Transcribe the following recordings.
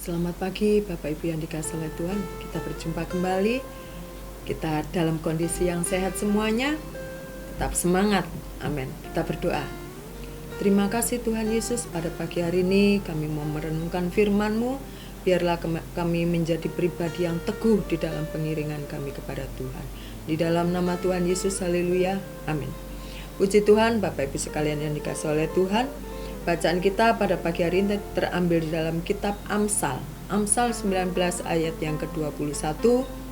Selamat pagi Bapak Ibu yang dikasihi oleh Tuhan. Kita berjumpa kembali. Kita dalam kondisi yang sehat semuanya. Tetap semangat. Amin. Kita berdoa. Terima kasih Tuhan Yesus, pada pagi hari ini kami mau merenungkan firman-Mu. Biarlah kami menjadi pribadi yang teguh di dalam pengiringan kami kepada Tuhan. Di dalam nama Tuhan Yesus, haleluya. Amin. Puji Tuhan, Bapak Ibu sekalian yang dikasihi oleh Tuhan. Bacaan kita pada pagi hari ini terambil di dalam kitab Amsal. Amsal 19 ayat yang ke-21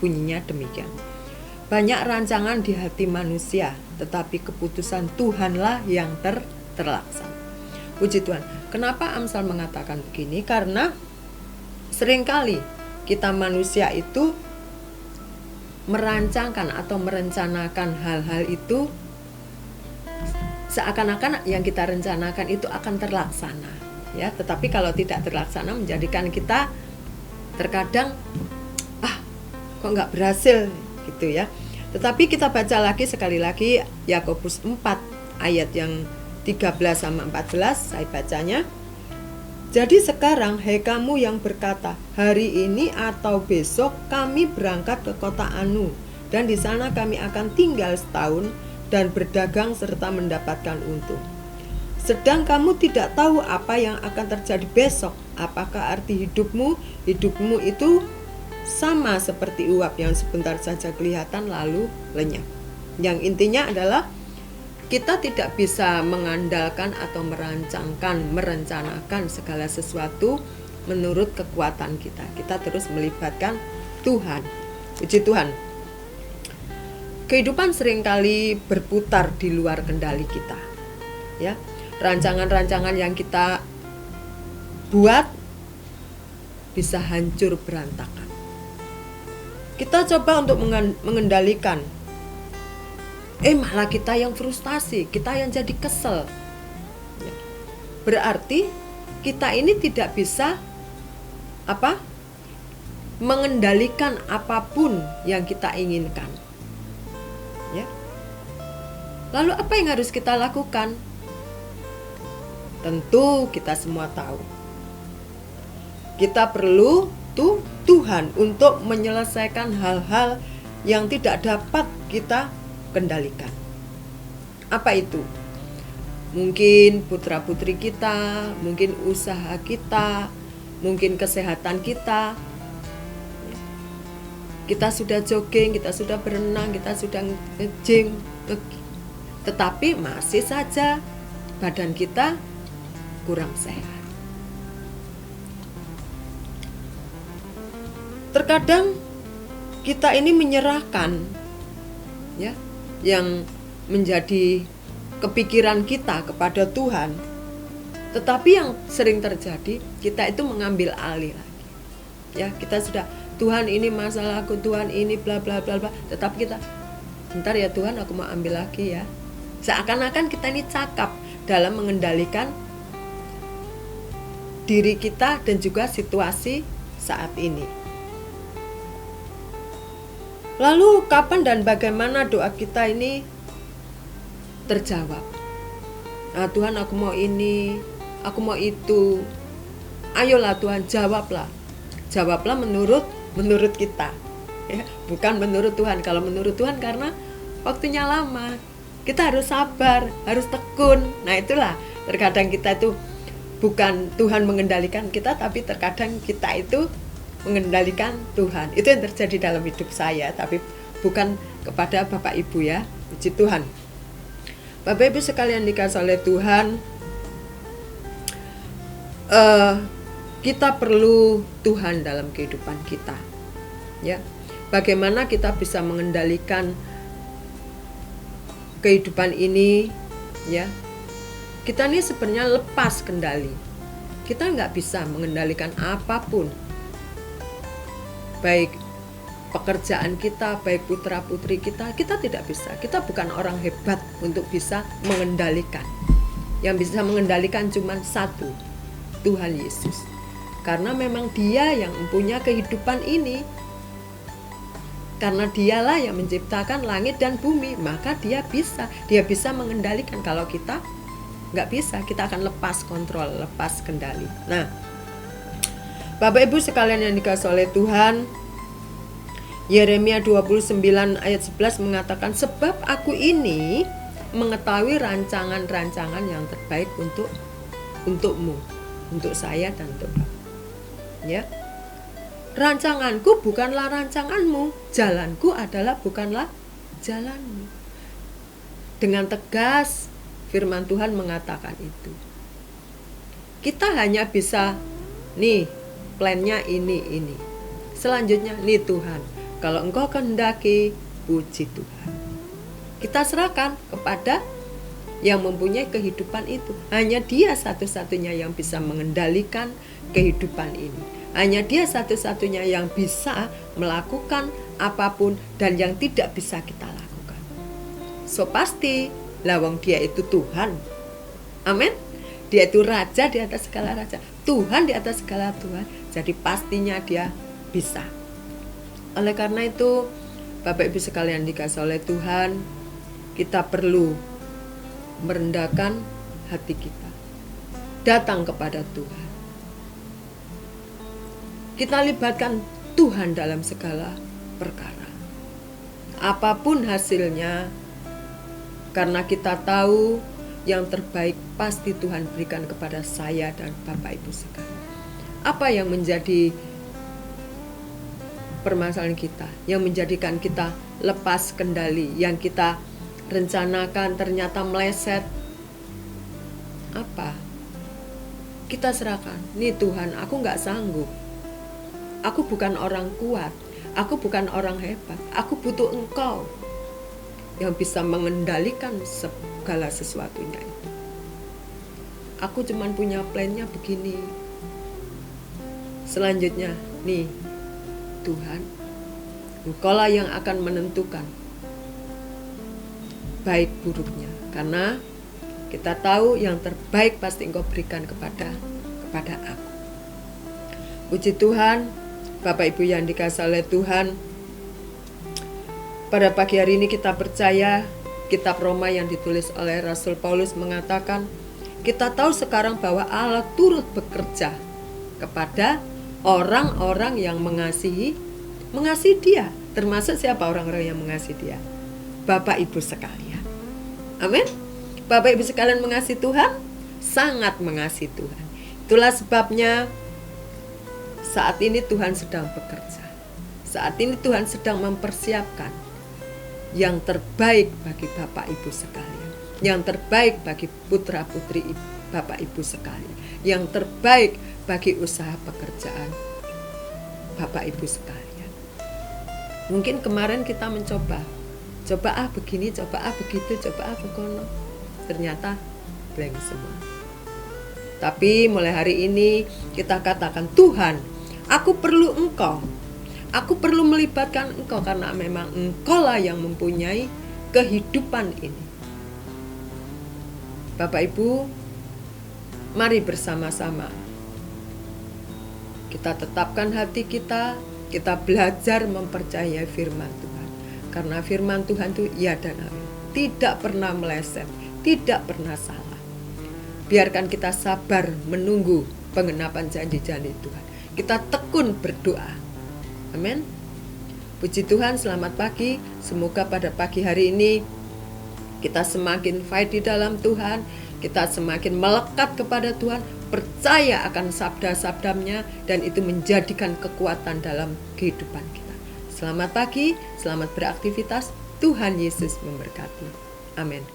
bunyinya demikian. Banyak rancangan di hati manusia, tetapi keputusan Tuhanlah yang terlaksana. Puji Tuhan. Kenapa Amsal mengatakan begini? Karena seringkali kita manusia itu merancangkan atau merencanakan hal-hal itu seakan-akan yang kita rencanakan itu akan terlaksana, ya. Tetapi kalau tidak terlaksana menjadikan kita terkadang kok nggak berhasil gitu ya. Tetapi kita baca lagi sekali lagi Yakobus 4 ayat yang 13 sama 14, saya bacanya. Jadi sekarang hai kamu yang berkata, hari ini atau besok kami berangkat ke kota Anu, dan di sana kami akan tinggal setahun dan berdagang serta mendapatkan untung. Sedang kamu tidak tahu apa yang akan terjadi besok. Apakah arti hidupmu? Hidupmu itu sama seperti uap yang sebentar saja kelihatan lalu lenyap. Yang intinya adalah kita tidak bisa mengandalkan atau merencanakan segala sesuatu menurut kekuatan kita. Kita terus melibatkan Tuhan. Puji Tuhan. Kehidupan seringkali berputar di luar kendali kita, ya. Rancangan-rancangan yang kita buat bisa hancur berantakan. Kita coba untuk mengendalikan, malah kita yang frustasi, kita yang jadi kesel. Berarti kita ini tidak bisa mengendalikan apapun yang kita inginkan. Ya. Lalu apa yang harus kita lakukan? Tentu kita semua tahu. Kita perlu Tuhan untuk menyelesaikan hal-hal yang tidak dapat kita kendalikan. Apa itu? Mungkin putra-putri kita, mungkin usaha kita, mungkin kesehatan kita. Kita sudah jogging, kita sudah berenang, kita sudah nge-gym, tetapi masih saja badan kita kurang sehat. Terkadang kita ini menyerahkan, ya, yang menjadi kepikiran kita kepada Tuhan. Tetapi yang sering terjadi, kita itu mengambil alih lagi. Ya, kita sudah, Tuhan ini masalahku, Tuhan ini bla bla bla bla. Tetapi kita, bentar ya Tuhan, aku mau ambil lagi ya. Seakan-akan kita ini cakap dalam mengendalikan diri kita dan juga situasi saat ini. Lalu kapan dan bagaimana doa kita ini terjawab? Nah, Tuhan, aku mau ini, aku mau itu. Ayolah Tuhan, jawablah. Jawablah menurut kita, ya, bukan menurut Tuhan. Kalau menurut Tuhan karena waktunya lama, kita harus sabar, harus tekun. Nah itulah, terkadang kita itu bukan Tuhan mengendalikan kita, tapi terkadang kita itu mengendalikan Tuhan. Itu yang terjadi dalam hidup saya, tapi bukan kepada Bapak Ibu, ya. Puji Tuhan. Bapak Ibu sekalian dikasihi oleh Tuhan, kita perlu Tuhan dalam kehidupan kita, ya. Bagaimana kita bisa mengendalikan kehidupan ini, ya. Kita ini sebenarnya lepas kendali. Kita nggak bisa mengendalikan apapun, baik pekerjaan kita, baik putra putri kita tidak bisa. Kita bukan orang hebat untuk bisa mengendalikan. Yang bisa mengendalikan cuma satu, Tuhan Yesus. Karena memang Dia yang mempunyai kehidupan ini. Karena Dialah yang menciptakan langit dan bumi, maka Dia bisa mengendalikan. Kalau kita nggak bisa, kita akan lepas kontrol, lepas kendali. Nah, Bapak Ibu sekalian yang dikasihi oleh Tuhan, Yeremia 29 ayat 11 mengatakan, sebab aku ini mengetahui rancangan-rancangan yang terbaik untukmu, untuk saya dan untuk Bapak. Ya. Rancanganku bukanlah rancanganmu, jalanku adalah bukanlah jalanmu. Dengan tegas firman Tuhan mengatakan itu. Kita hanya bisa nih plannya ini. Selanjutnya nih Tuhan, kalau Engkau kehendaki, puji Tuhan. Kita serahkan kepada yang mempunyai kehidupan itu. Hanya Dia satu-satunya yang bisa mengendalikan kehidupan ini. Hanya Dia satu-satunya yang bisa melakukan apapun dan yang tidak bisa kita lakukan. So pasti lawang Dia itu Tuhan. Amin. Dia itu Raja di atas segala raja, Tuhan di atas segala Tuhan. Jadi pastinya Dia bisa. Oleh karena itu, Bapak Ibu sekalian dikasihi oleh Tuhan, kita perlu merendahkan hati kita, datang kepada Tuhan. Kita libatkan Tuhan dalam segala perkara. Apapun hasilnya, karena kita tahu yang terbaik pasti Tuhan berikan kepada saya dan Bapak Ibu sekalian. Apa yang menjadi permasalahan kita, yang menjadikan kita lepas kendali, yang kita rencanakan ternyata meleset? Apa? Kita serahkan. Nih Tuhan, aku gak sanggup. Aku bukan orang kuat. Aku bukan orang hebat. Aku butuh Engkau yang bisa mengendalikan segala sesuatunya itu. Aku cuman punya plannya begini. Selanjutnya, nih Tuhan, Engkaulah yang akan menentukan baik buruknya. Karena kita tahu yang terbaik pasti Engkau berikan kepada aku. Puji Tuhan, Bapak Ibu yang dikasihi oleh Tuhan, pada pagi hari ini kita percaya kitab Roma yang ditulis oleh Rasul Paulus mengatakan, kita tahu sekarang bahwa Allah turut bekerja kepada orang-orang yang mengasihi Dia. Termasuk siapa orang-orang yang mengasihi Dia? Bapak Ibu sekalian. Amin. Bapak Ibu sekalian mengasihi Tuhan, sangat mengasihi Tuhan. Itulah sebabnya saat ini Tuhan sedang bekerja. Saat ini Tuhan sedang mempersiapkan yang terbaik bagi Bapak Ibu sekalian, yang terbaik bagi putra-putri Bapak Ibu sekalian, yang terbaik bagi usaha pekerjaan Bapak Ibu sekalian. Mungkin kemarin kita mencoba begini, coba begitu, coba begono, ternyata blank semua. Tapi mulai hari ini kita katakan, Tuhan, aku perlu Engkau. Aku perlu melibatkan Engkau karena memang Engkaulah yang mempunyai kehidupan ini. Bapak Ibu, mari bersama-sama kita tetapkan hati kita belajar mempercayai firman Tuhan. Karena firman Tuhan itu ya dan amin. Tidak pernah meleset, tidak pernah salah. Biarkan kita sabar menunggu pengenapan janji-janji Tuhan. Kita tekun berdoa. Amin. Puji Tuhan, selamat pagi. Semoga pada pagi hari ini kita semakin fight di dalam Tuhan, kita semakin melekat kepada Tuhan, percaya akan sabda-sabdanya, dan itu menjadikan kekuatan dalam kehidupan kita. Selamat pagi, selamat beraktivitas. Tuhan Yesus memberkati. Amin.